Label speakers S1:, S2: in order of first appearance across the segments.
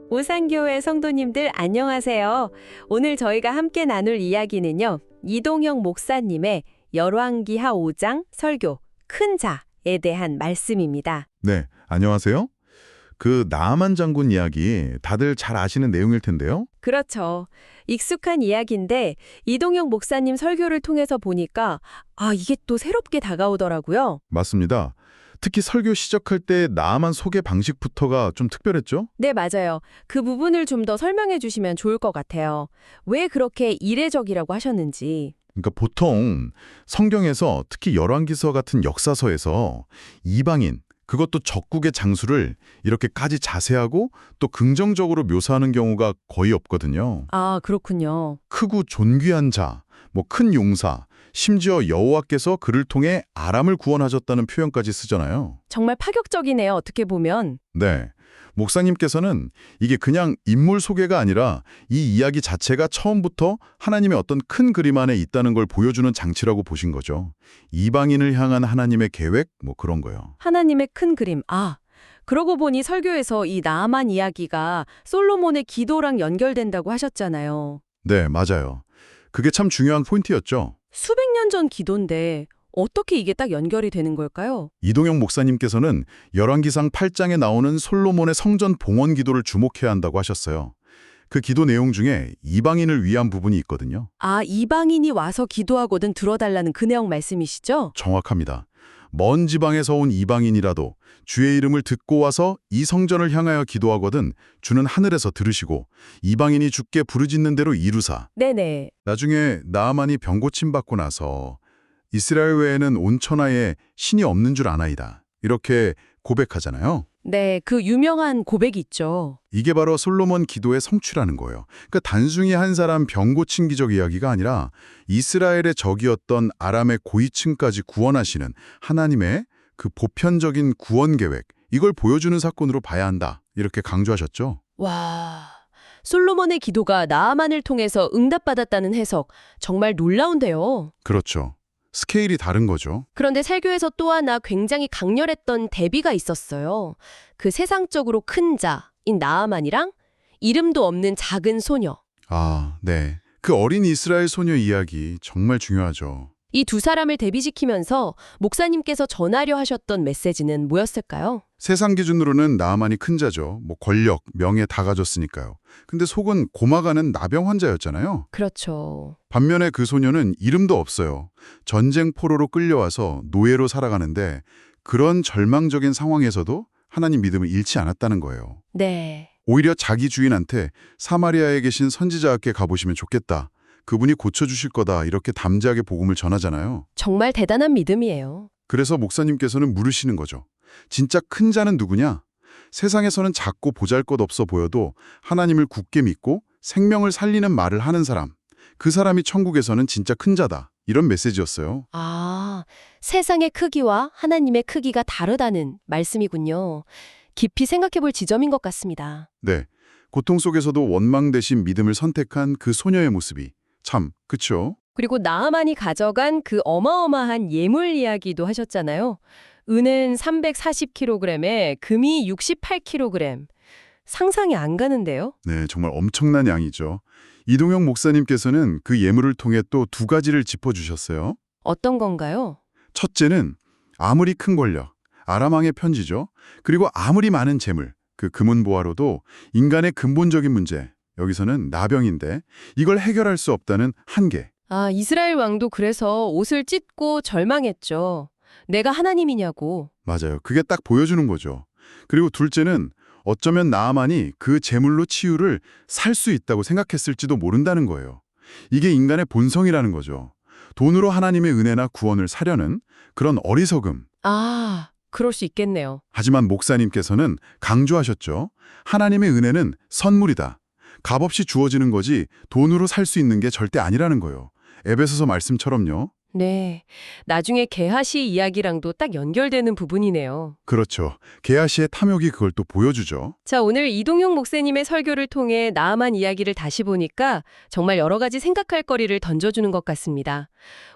S1: 오산교회 성도님들 안녕하세요. 오늘 저희가 함께 나눌 이야기는요. 이동영 목사님의 열왕기하 5장 설교 큰 자에 대한 말씀입니다.
S2: 네, 안녕하세요. 그 나아만 장군 이야기 다들 잘 아시는 내용일 텐데요.
S1: 그렇죠. 익숙한 이야기인데 이동영 목사님 설교를 통해서 보니까 이게 또 새롭게 다가오더라고요.
S2: 맞습니다. 특히 설교 시작할 때 나아만 소개 방식부터가 좀 특별했죠?
S1: 네, 맞아요. 그 부분을 좀 더 설명해 주시면 좋을 것 같아요. 왜 그렇게 이례적이라고 하셨는지.
S2: 그러니까 보통 성경에서 특히 열왕기서 같은 역사서에서 이방인, 그것도 적국의 장수를 이렇게까지 자세하고 또 긍정적으로 묘사하는 경우가 거의 없거든요.
S1: 아, 그렇군요.
S2: 크고 존귀한 자, 큰 용사, 심지어 여호와께서 그를 통해 아람을 구원하셨다는 표현까지 쓰잖아요.
S1: 정말 파격적이네요, 어떻게 보면.
S2: 네. 목사님께서는 이게 그냥 인물 소개가 아니라 이 이야기 자체가 처음부터 하나님의 어떤 큰 그림 안에 있다는 걸 보여주는 장치라고 보신 거죠. 이방인을 향한 하나님의 계획, 그런 거요.
S1: 하나님의 큰 그림. 그러고 보니 설교에서 이 나아만 이야기가 솔로몬의 기도랑 연결된다고 하셨잖아요.
S2: 네, 맞아요. 그게 참 중요한 포인트였죠.
S1: 수백 년 전 기도인데 어떻게 이게 딱 연결이 되는 걸까요?
S2: 이동영 목사님께서는 열왕기상 8장에 나오는 솔로몬의 성전 봉헌 기도를 주목해야 한다고 하셨어요. 그 기도 내용 중에 이방인을 위한 부분이 있거든요.
S1: 이방인이 와서 기도하거든 들어달라는 그 내용 말씀이시죠?
S2: 정확합니다. 먼 지방에서 온 이방인이라도 주의 이름을 듣고 와서 이 성전을 향하여 기도하거든 주는 하늘에서 들으시고 이방인이 주께 부르짖는 대로 이루사.
S1: 네네.
S2: 나중에 나아만이 병고침 받고 나서 이스라엘 외에는 온 천하에 신이 없는 줄 아나이다. 이렇게 고백하잖아요.
S1: 네, 그 유명한 고백이 있죠.
S2: 이게 바로 솔로몬 기도의 성취라는 거예요. 그러니까 단순히 한 사람 병 고친 기적 이야기가 아니라 이스라엘의 적이었던 아람의 고위층까지 구원하시는 하나님의 그 보편적인 구원 계획, 이걸 보여주는 사건으로 봐야 한다. 이렇게 강조하셨죠.
S1: 와, 솔로몬의 기도가 나아만을 통해서 응답받았다는 해석, 정말 놀라운데요.
S2: 그렇죠. 스케일이 다른 거죠.
S1: 그런데 설교에서 또 하나 굉장히 강렬했던 대비가 있었어요. 그 세상적으로 큰 자인 나아만이랑 이름도 없는 작은 소녀.
S2: 네. 그 어린 이스라엘 소녀 이야기 정말 중요하죠.
S1: 이 두 사람을 대비시키면서 목사님께서 전하려 하셨던 메시지는 뭐였을까요?
S2: 세상 기준으로는 나아만이 큰 자죠. 권력, 명예 다 가졌으니까요. 근데 속은 고마가는 나병 환자였잖아요.
S1: 그렇죠.
S2: 반면에 그 소녀는 이름도 없어요. 전쟁 포로로 끌려와서 노예로 살아가는데 그런 절망적인 상황에서도 하나님 믿음을 잃지 않았다는 거예요.
S1: 네.
S2: 오히려 자기 주인한테 사마리아에 계신 선지자께 가보시면 좋겠다. 그분이 고쳐주실 거다. 이렇게 담대하게 복음을 전하잖아요.
S1: 정말 대단한 믿음이에요.
S2: 그래서 목사님께서는 물으시는 거죠. 진짜 큰 자는 누구냐? 세상에서는 작고 보잘것없어 보여도 하나님을 굳게 믿고 생명을 살리는 말을 하는 사람. 그 사람이 천국에서는 진짜 큰 자다. 이런 메시지였어요.
S1: 세상의 크기와 하나님의 크기가 다르다는 말씀이군요. 깊이 생각해 볼 지점인 것 같습니다.
S2: 네. 고통 속에서도 원망 대신 믿음을 선택한 그 소녀의 모습이 참, 그쵸?
S1: 그리고 나아만이 가져간 그 어마어마한 예물 이야기도 하셨잖아요. 은은 340kg에 금이 68kg. 상상이 안 가는데요?
S2: 네, 정말 엄청난 양이죠. 이동영 목사님께서는 그 예물을 통해 또 두 가지를 짚어주셨어요.
S1: 어떤 건가요?
S2: 첫째는 아무리 큰 권력, 아람왕의 편지죠. 그리고 아무리 많은 재물, 그 금은보화로도 인간의 근본적인 문제, 여기서는 나병인데 이걸 해결할 수 없다는 한계.
S1: 이스라엘 왕도 그래서 옷을 찢고 절망했죠. 내가 하나님이냐고.
S2: 맞아요. 그게 딱 보여주는 거죠. 그리고 둘째는 어쩌면 나아만이 그 재물로 치유를 살 수 있다고 생각했을지도 모른다는 거예요. 이게 인간의 본성이라는 거죠. 돈으로 하나님의 은혜나 구원을 사려는 그런 어리석음.
S1: 그럴 수 있겠네요.
S2: 하지만 목사님께서는 강조하셨죠. 하나님의 은혜는 선물이다. 값없이 주어지는 거지 돈으로 살 수 있는 게 절대 아니라는 거예요. 에베소서 말씀처럼요.
S1: 네. 나중에 게하시 이야기랑도 딱 연결되는 부분이네요.
S2: 그렇죠. 게하시의 탐욕이 그걸 또 보여주죠.
S1: 자, 오늘 이동용 목사님의 설교를 통해 나아만 이야기를 다시 보니까 정말 여러 가지 생각할 거리를 던져주는 것 같습니다.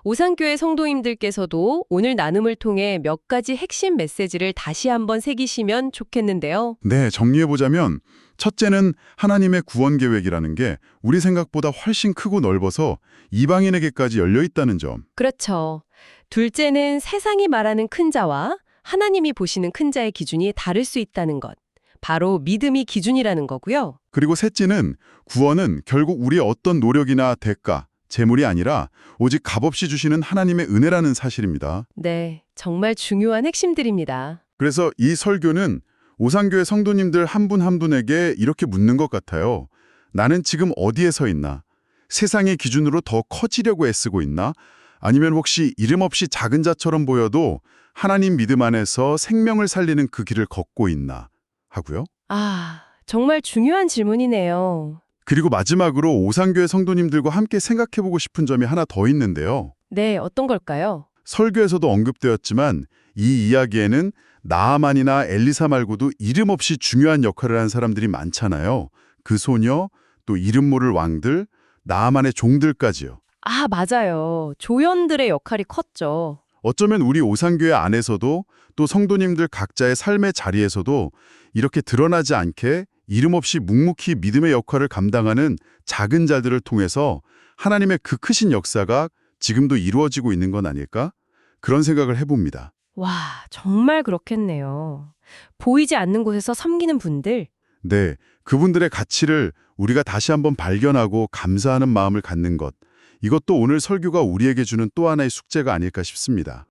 S1: 오산교회 성도님들께서도 오늘 나눔을 통해 몇 가지 핵심 메시지를 다시 한번 새기시면 좋겠는데요.
S2: 네, 정리해보자면 첫째는 하나님의 구원 계획이라는 게 우리 생각보다 훨씬 크고 넓어서 이방인에게까지 열려 있다는 점.
S1: 그렇죠. 둘째는 세상이 말하는 큰 자와 하나님이 보시는 큰 자의 기준이 다를 수 있다는 것. 바로 믿음이 기준이라는 거고요.
S2: 그리고 셋째는 구원은 결국 우리의 어떤 노력이나 대가, 재물이 아니라 오직 값없이 주시는 하나님의 은혜라는 사실입니다.
S1: 네, 정말 중요한 핵심들입니다.
S2: 그래서 이 설교는 오산교회 성도님들 한 분 한 분에게 이렇게 묻는 것 같아요. 나는 지금 어디에 서 있나? 세상의 기준으로 더 커지려고 애쓰고 있나? 아니면 혹시 이름 없이 작은 자처럼 보여도 하나님 믿음 안에서 생명을 살리는 그 길을 걷고 있나? 하고요.
S1: 아, 정말 중요한 질문이네요.
S2: 그리고 마지막으로 오산교회 성도님들과 함께 생각해보고 싶은 점이 하나 더 있는데요.
S1: 네, 어떤 걸까요?
S2: 설교에서도 언급되었지만 이 이야기에는 나아만이나 엘리사 말고도 이름 없이 중요한 역할을 한 사람들이 많잖아요. 그 소녀, 또 이름 모를 왕들, 나아만의 종들까지요.
S1: 아, 맞아요. 조연들의 역할이 컸죠.
S2: 어쩌면 우리 오산교회 안에서도 또 성도님들 각자의 삶의 자리에서도 이렇게 드러나지 않게 이름 없이 묵묵히 믿음의 역할을 감당하는 작은 자들을 통해서 하나님의 그 크신 역사가 지금도 이루어지고 있는 건 아닐까? 그런 생각을 해봅니다.
S1: 와, 정말 그렇겠네요. 보이지 않는 곳에서 섬기는 분들.
S2: 네, 그분들의 가치를 우리가 다시 한번 발견하고 감사하는 마음을 갖는 것. 이것도 오늘 설교가 우리에게 주는 또 하나의 숙제가 아닐까 싶습니다.